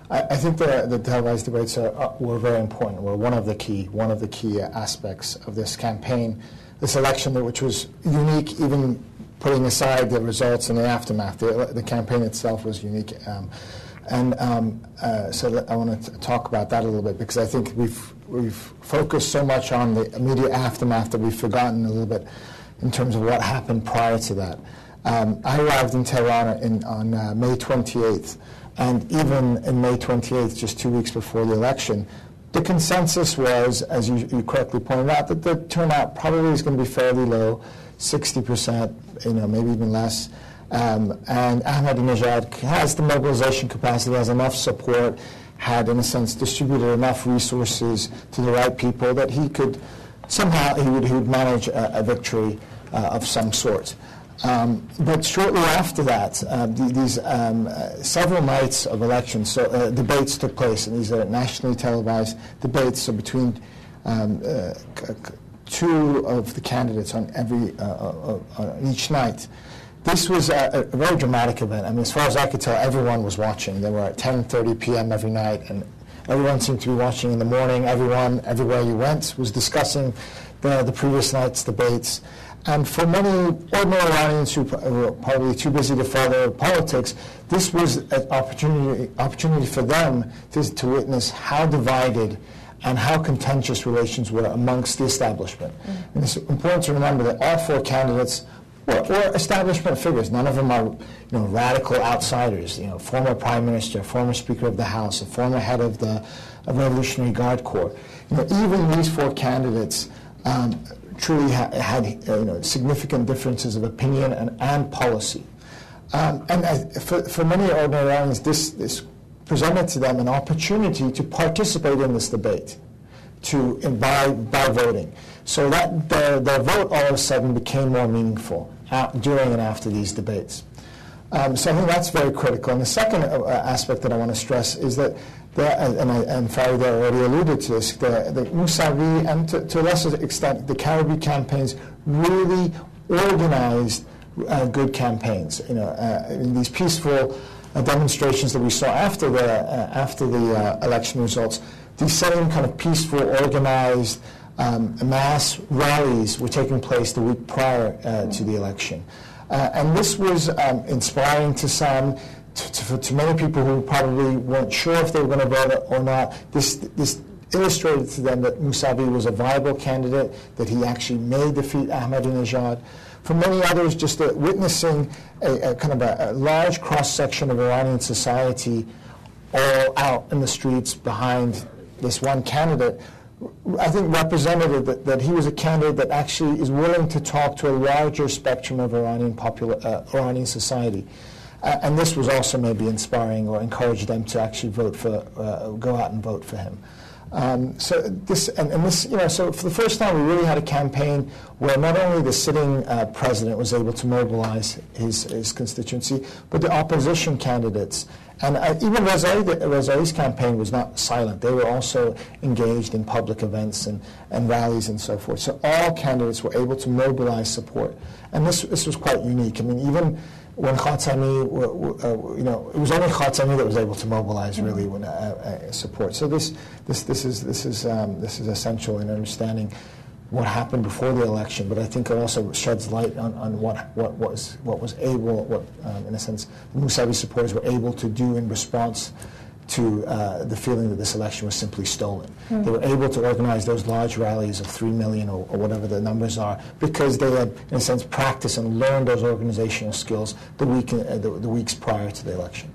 I think the televised debates were very important. Were one of the key aspects of this campaign, this election, which was unique, even putting aside the results and the aftermath. The campaign itself was unique, so I want to talk about that a little bit, because I think we've focused so much on the immediate aftermath that we've forgotten a little bit in terms of what happened prior to that. I arrived in Tehran on May 28th. And even in May 28th, just 2 weeks before the election, the consensus was, as you correctly pointed out, that the turnout probably is going to be fairly low, 60%, maybe even less. And Ahmadinejad has the mobilization capacity, has enough support, had, in a sense, distributed enough resources to the right people that he could somehow, he would manage a victory of some sort. But shortly after that, these several nights of elections, so debates took place, and these are nationally televised debates. So between two of the candidates on each night, this was a very dramatic event. I mean, as far as I could tell, everyone was watching. They were at 10:30 p.m. every night, and everyone seemed to be watching in the morning. Everyone, everywhere you went, was discussing the previous night's debates. And for many ordinary Iranians who were probably too busy to follow politics, this was an opportunity for them to witness how divided and how contentious relations were amongst the establishment. And it's important to remember that all four candidates were establishment figures. None of them are radical outsiders. Former Prime Minister, former Speaker of the House, a former head of the Revolutionary Guard Corps. Even these four candidates truly had significant differences of opinion and policy. For many ordinary Iranians, this presented to them an opportunity to participate in this debate by voting. So that their vote all of a sudden became more meaningful during and after these debates. So I think that's very critical. And the second aspect that I want to stress is that and Farid already alluded to this, the Mousavi and to a lesser extent the Caribe campaigns really organized good campaigns. In these peaceful demonstrations that we saw after the election results, these same kind of peaceful, organized mass rallies were taking place the week prior to the election. And this was inspiring to some. To many people who probably weren't sure if they were going to vote or not, this illustrated to them that Mousavi was a viable candidate, that he actually may defeat Ahmadinejad. For many others, just witnessing a kind of a large cross-section of Iranian society all out in the streets behind this one candidate, I think represented that he was a candidate that actually is willing to talk to a larger spectrum of Iranian society. And this was also maybe inspiring or encouraged them to actually go out and vote for him. So for the first time, we really had a campaign where not only the sitting president was able to mobilize his constituency, but the opposition candidates. And even Rezai's campaign was not silent. They were also engaged in public events and rallies and so forth. So all candidates were able to mobilize support. And this was quite unique. I mean, even when Khatami, it was only Khatami that was able to mobilize really support. So this is essential in understanding what happened before the election. But I think it also sheds light on what in a sense the Mousavi supporters were able to do in response to the feeling that this election was simply stolen. They were able to organize those large rallies of 3 million or whatever the numbers are because they had, in a sense, practiced and learned those organizational skills the weeks prior to the election.